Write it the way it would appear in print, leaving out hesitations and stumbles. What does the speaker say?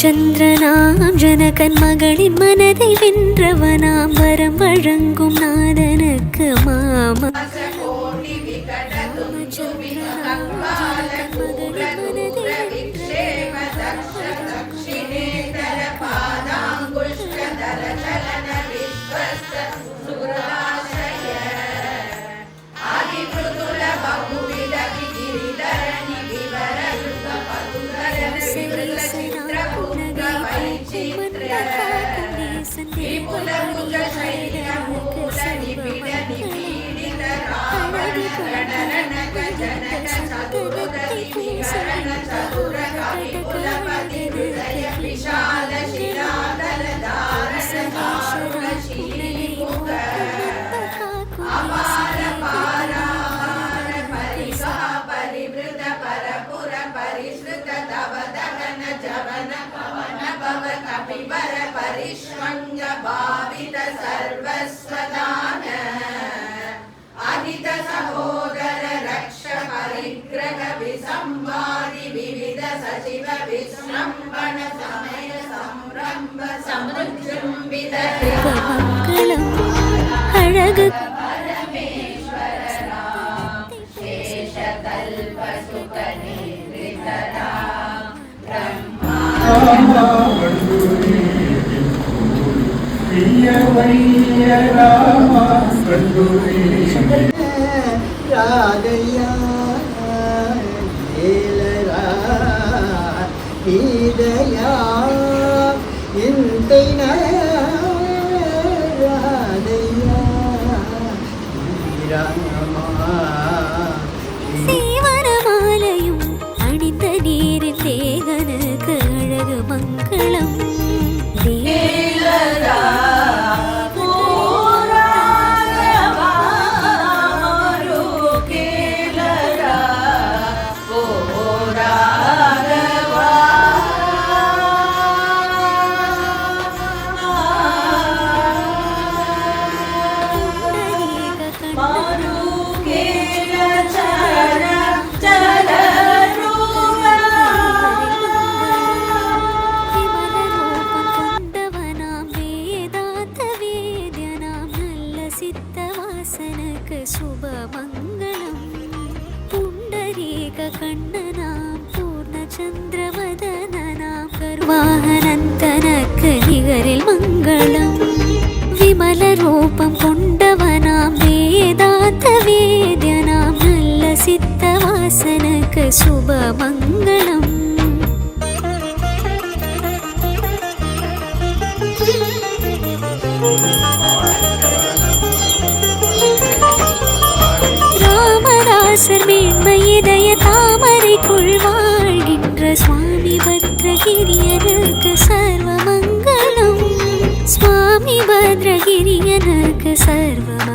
ராமச்சந்திரனாம் ஜனகன் மகளின் மனதை வென்றவனாம் வரம் வழங்கும் நாதனுக்கு மாமா भावित सर्वस्वदान आदित सहोदर रक्ष परिग्रह विसंवादि विविध सचिव विश्रंभन समय संरंभ समृद्धुंबित मंगलम अழகு परमेश्वर राम शेष कल्प सुख निवृत्त राम ब्रह्मा ராதையா இதயா இந்த ராதையா சீவனமாலையும் அணிந்த நீரின் தேகனுக்கு அழகு மங்களம் சுபமங்கலம் புண்டரீக கண்ணனாம் பூர்ணச்சந்திரவதனாம் கர்வாகனந்தனக்கு நிகரில் மங்களம் விமல ரூபம் கொண்டவனாம் வேதாந்த வேத்யனாம் நல்ல சித்தவாசனுக்கு சுபமங்கலம் ராமதாசர் மேன்மை இதய தாமரைக்குள் வாழ்கின்ற சுவாமி பத்ரகிரியனுக்கு சர்வமங்கலம் சுவாமி பத்ரகிரியனுக்கு சர்வமங்கலம்